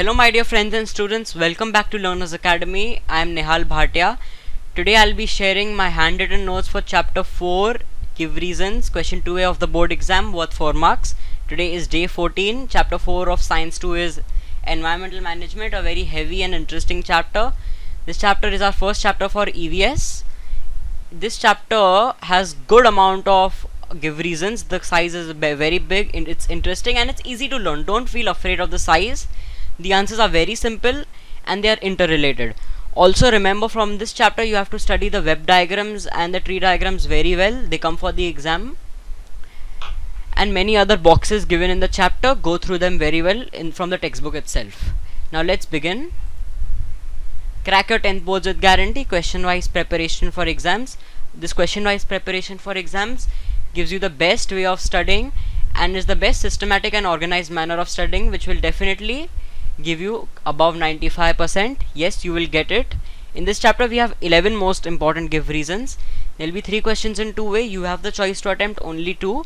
Hello my dear friends and students, welcome back to Learners Academy. I am Nehal Bhatia. Today I'll be sharing my handwritten notes for chapter 4, Give Reasons, question 2A of the board exam worth 4 marks. Today is day 14, chapter 4 of science 2 is environmental management, a very heavy and interesting chapter. This chapter is our first chapter for EVS. This chapter has good amount of give reasons. The size is very big and it's interesting and it's easy to learn. Don't feel afraid of the size. The answers are very simple and they are interrelated. Also remember, from this chapter you have to study the web diagrams and the tree diagrams very well. They come for the exam, and many other boxes given in the chapter. Go through them very well from the textbook itself. Now let's begin. Crack your 10th boards with guarantee. Question wise preparation for exams. This question wise preparation for exams gives you the best way of studying and is the best systematic and organized manner of studying, which will definitely give you above 95%. Yes, you will get it. In this chapter we have 11 most important give reasons. There will be 3 questions in 2 way. You have the choice to attempt only 2.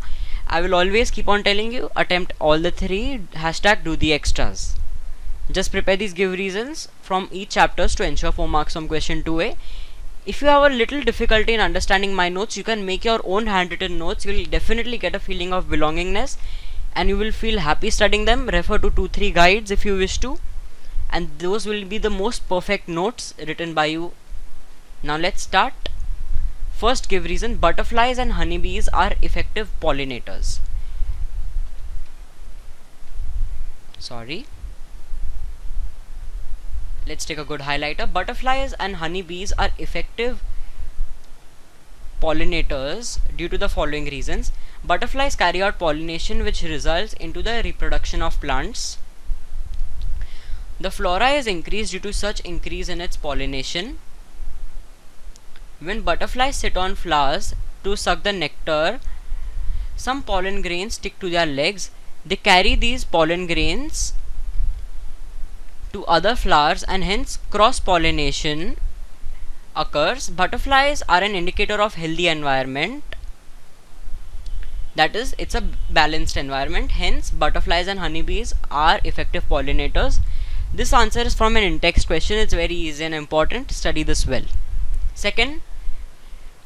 I will always keep on telling you, attempt all the 3. Hashtag do the extras. Just prepare these give reasons from each chapters to ensure 4 marks from question 2A. If you have a little difficulty in understanding my notes, you can make your own handwritten notes. You will definitely get a feeling of belongingness and you will feel happy studying them. Refer to 2-3 guides if you wish to, and those will be the most perfect notes written by you. Now let's start. First give reason: butterflies and honeybees are effective pollinators. Let's take a good highlighter. Butterflies and honeybees are effective pollinators due to the following reasons. Butterflies carry out pollination, which results into the reproduction of plants. The flora is increased due to such increase in its pollination. When butterflies sit on flowers to suck the nectar, some pollen grains stick to their legs. They carry these pollen grains to other flowers and hence cross pollination occurs. Butterflies are an indicator of healthy environment, that is, it's a balanced environment. Hence butterflies and honeybees are effective pollinators. This answer is from an in-text question. It's very easy and important. Study this well. Second,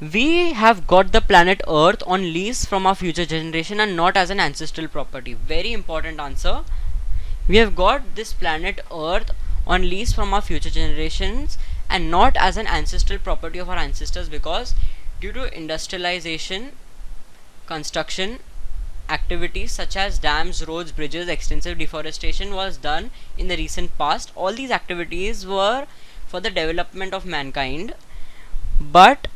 we have got the planet Earth on lease from our future generation and not as an ancestral property. Very important answer. We have got this planet Earth on lease from our future generations and not as an ancestral property of our ancestors, because due to industrialization, construction activities such as dams, roads, bridges, extensive deforestation was done in the recent past. All these activities were for the development of mankind, but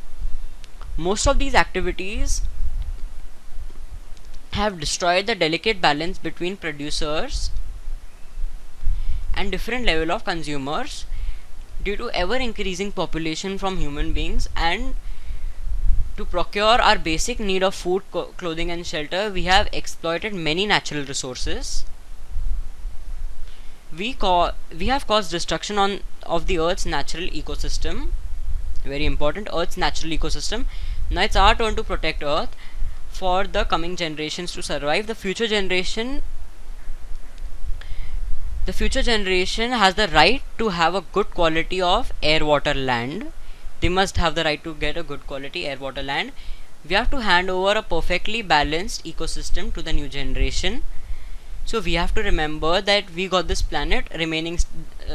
most of these activities have destroyed the delicate balance between producers and different level of consumers due to ever increasing population from human beings. And to procure our basic need of food, clothing and shelter, we have exploited many natural resources. We have caused destruction of the Earth's natural ecosystem. Very important, Earth's natural ecosystem. Now it's our turn to protect Earth for the coming generations to survive. The future generation has the right to have a good quality of air, water, land. They must have the right to get a good quality air, water, land. We have to hand over a perfectly balanced ecosystem to the new generation. So we have to remember that we got this planet.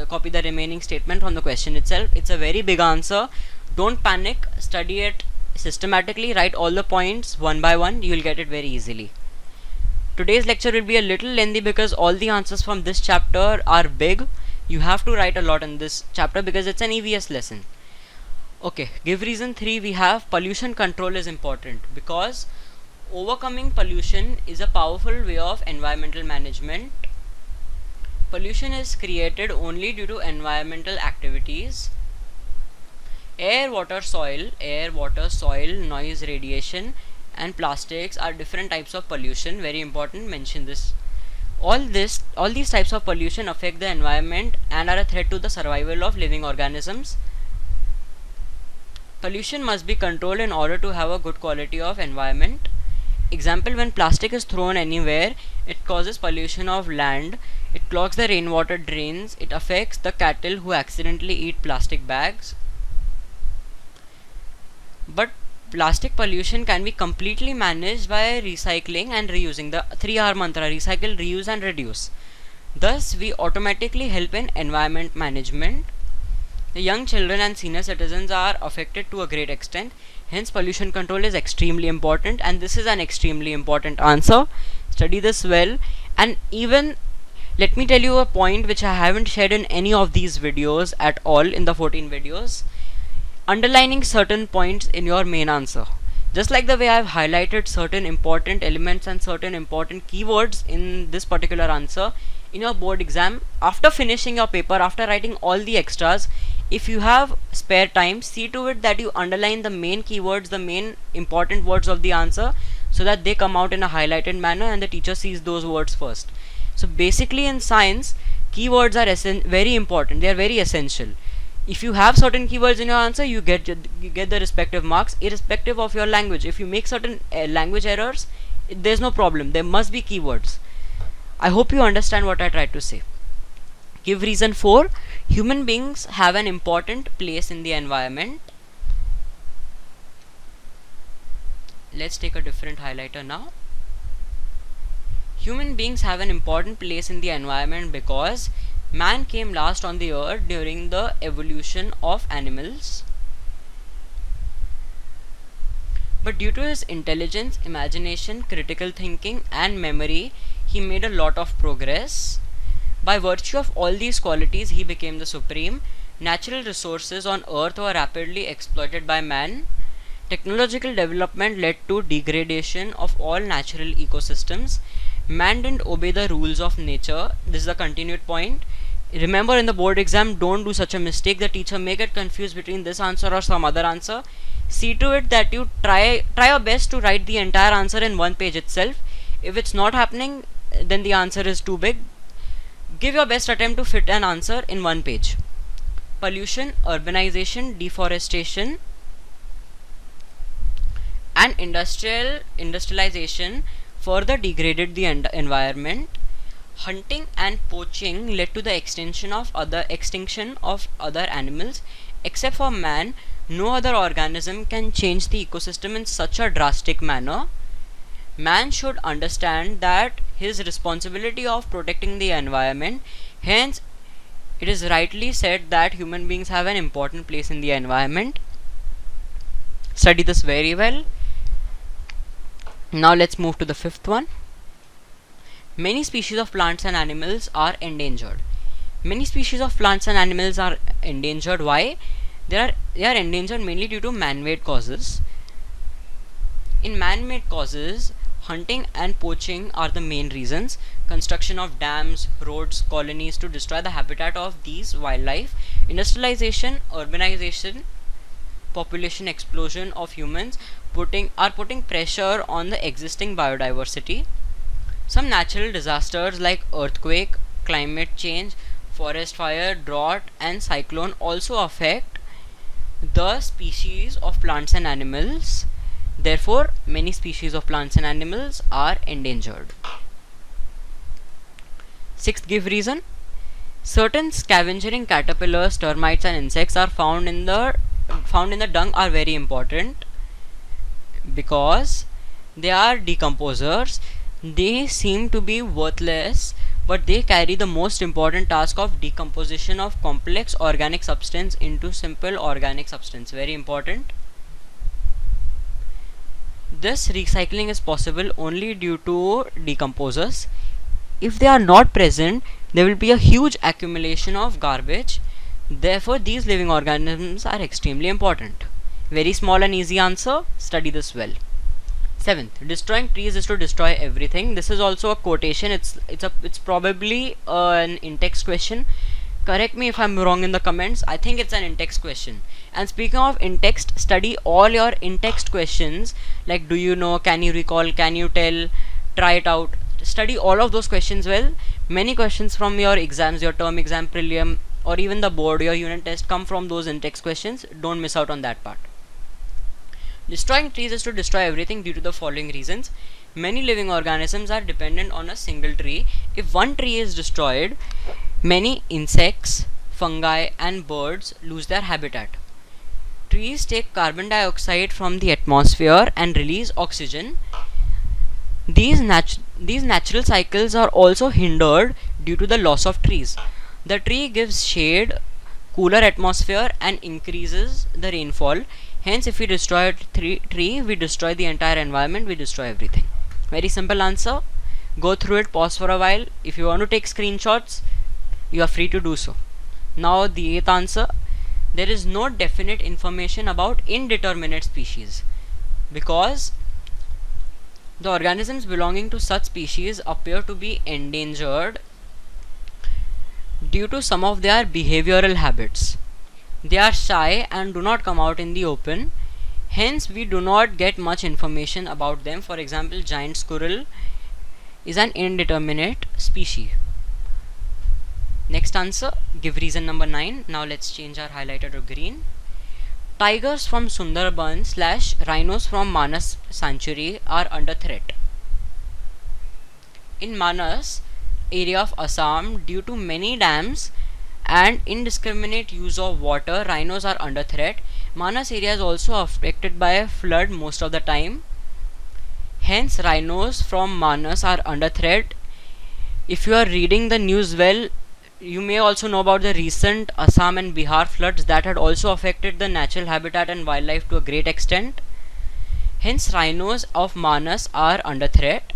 Copy the remaining statement from the question itself. It's a very big answer. Don't panic. Study it systematically. Write all the points one by one. You will get it very easily. Today's lecture will be a little lengthy because all the answers from this chapter are big. You have to write a lot in this chapter because it's an EVS lesson. Okay, give reason 3, we have pollution control is important because overcoming pollution is a powerful way of environmental management. Pollution is created only due to environmental activities. Air, water, soil, noise, radiation and plastics are different types of pollution. Very important, mention this. All these types of pollution affect the environment and are a threat to the survival of living organisms. Pollution must be controlled in order to have a good quality of environment. Example, when plastic is thrown anywhere, it causes pollution of land. It clogs the rainwater drains. It affects the cattle who accidentally eat plastic bags. But plastic pollution can be completely managed by recycling and reusing, the 3R mantra: recycle, reuse and reduce. Thus we automatically help in environment management. The young children and senior citizens are affected to a great extent, hence pollution control is extremely important, and this is an extremely important answer. Study this well. And even let me tell you a point which I haven't shared in any of these videos at all in the 14 videos: underlining certain points in your main answer. Just like the way I've highlighted certain important elements and certain important keywords in this particular answer, in your board exam, after finishing your paper, after writing all the extras, if you have spare time, see to it that you underline the main keywords, the main important words of the answer, so that they come out in a highlighted manner and the teacher sees those words first. So basically in science, keywords are very important. They are very essential. If you have certain keywords in your answer, you get the respective marks irrespective of your language. If you make certain language errors, there's no problem. There must be keywords. I hope you understand what I tried to say. Give reason 4. Human beings have an important place in the environment. Let's take a different highlighter now. Human beings have an important place in the environment because man came last on the earth during the evolution of animals. But due to his intelligence, imagination, critical thinking and memory, he made a lot of progress. By virtue of all these qualities, he became the supreme. Natural resources on earth were rapidly exploited by man. Technological development led to degradation of all natural ecosystems. Man didn't obey the rules of nature. This is a continued point. Remember, in the board exam, don't do such a mistake. The teacher may get confused between this answer or some other answer. See to it that you try your best to write the entire answer in one page itself. If it's not happening, then the answer is too big. Give your best attempt to fit an answer in one page. Pollution, urbanization, deforestation and industrialization further degraded the environment. Hunting and poaching led to the extinction of other animals. Except for man, no other organism can change the ecosystem in such a drastic manner. Man should understand that his responsibility of protecting the environment. Hence, it is rightly said that human beings have an important place in the environment. Study this very well. Now let's move to the 5th one. Many species of plants and animals are endangered. Many species of plants and animals are endangered. Why? They are endangered mainly due to man-made causes. In man-made causes, hunting and poaching are the main reasons. Construction of dams, roads, colonies to destroy the habitat of these wildlife. Industrialization, urbanization, population explosion of humans are putting pressure on the existing biodiversity. Some natural disasters like earthquake, climate change, forest fire, drought and cyclone also affect the species of plants and animals. Therefore, many species of plants and animals are endangered. 6th, give reason. Certain scavenging caterpillars, termites and insects are found in the dung are very important because they are decomposers. They seem to be worthless, but they carry the most important task of decomposition of complex organic substance into simple organic substance. Very important. This recycling is possible only due to decomposers. If they are not present, there will be a huge accumulation of garbage. Therefore, these living organisms are extremely important. Very small and easy answer. Study this well. 7th, destroying trees is to destroy everything. This is also a quotation. It's probably an in-text question. Correct me if I'm wrong in the comments. I think it's an in-text question. And speaking of in-text, study all your in-text questions like do you know, can you recall, can you tell, try it out. Study all of those questions well. Many questions from your exams, your term exam, prelim or even the board, your unit test come from those in-text questions. Don't miss out on that part. Destroying trees is to destroy everything due to the following reasons. Many living organisms are dependent on a single tree. If one tree is destroyed, many insects, fungi, and birds lose their habitat. Trees take carbon dioxide from the atmosphere and release oxygen. These natural cycles are also hindered due to the loss of trees. The tree gives shade, cooler atmosphere, and increases the rainfall. Hence, if we destroy a tree, we destroy the entire environment, we destroy everything. Very simple answer. Go through it, pause for a while. If you want to take screenshots, you are free to do so. Now the 8th answer. There is no definite information about indeterminate species because the organisms belonging to such species appear to be endangered due to some of their behavioral habits. They are shy and do not come out in the open. Hence, we do not get much information about them. For example, giant squirrel is an indeterminate species. Next answer, give reason number 9. Now let's change our highlighter to green. Tigers from Sundarban / rhinos from Manas sanctuary are under threat. In Manas area of Assam, due to many dams and indiscriminate use of water, rhinos are under threat. Manas area is also affected by a flood most of the time. Hence, rhinos from Manas are under threat. If you are reading the news well, you may also know about the recent Assam and Bihar floods that had also affected the natural habitat and wildlife to a great extent. Hence, rhinos of Manas are under threat.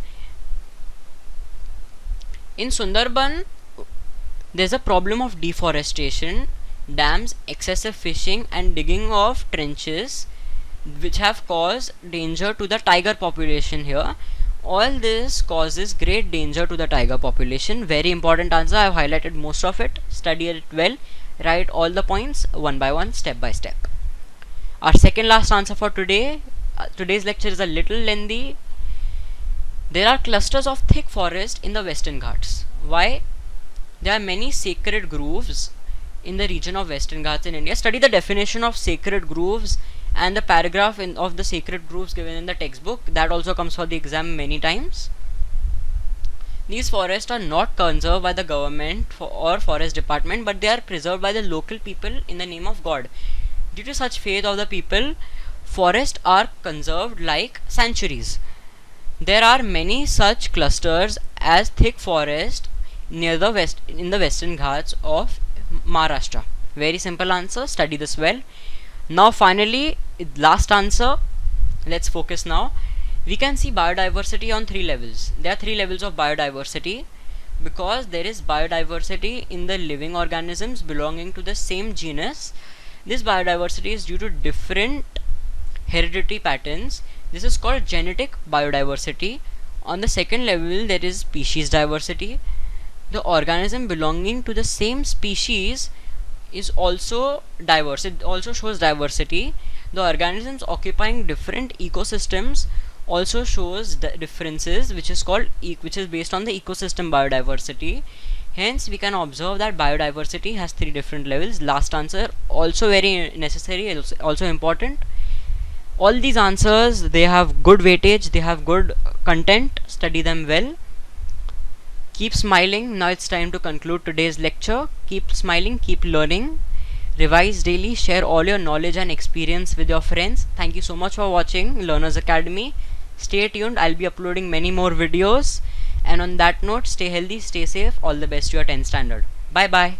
In Sundarban, there is a problem of deforestation, dams, excessive fishing, and digging of trenches, which have caused danger to the tiger population here. All this causes great danger to the tiger population. Very important answer. I have highlighted most of it. Study it well. Write all the points one by one, step by step. Our second last answer for today. Today's lecture is a little lengthy. There are clusters of thick forest in the Western Ghats. Why? There are many sacred groves in the region of Western Ghats in India. Study the definition of sacred groves and the paragraph of the sacred groves given in the textbook. That also comes for the exam many times. These forests are not conserved by the government or forest department, but they are preserved by the local people in the name of God. Due to such faith of the people, forests are conserved like sanctuaries. There are many such clusters as thick forest near the Western Ghats of Maharashtra. Very simple answer. Study this well. Now finally, last answer. Let's focus now. We can see biodiversity on 3 levels. There are 3 levels of biodiversity because there is biodiversity in the living organisms belonging to the same genus. This biodiversity is due to different hereditary patterns. This is called genetic biodiversity. On the second level, there is species diversity. The organism belonging to the same species is also diverse. It also shows diversity. The organisms occupying different ecosystems also shows differences, which is based on the ecosystem biodiversity. Hence, we can observe that biodiversity has 3 different levels. Last answer also very necessary, also important. All these answers, they have good weightage, they have good content. Study them well. Keep smiling. Now it's time to conclude today's lecture. Keep smiling, keep learning, revise daily, share all your knowledge and experience with your friends. Thank you so much for watching Learners Academy. Stay tuned. I'll be uploading many more videos. And on that note, stay healthy, stay safe. All the best to your 10th standard. Bye bye.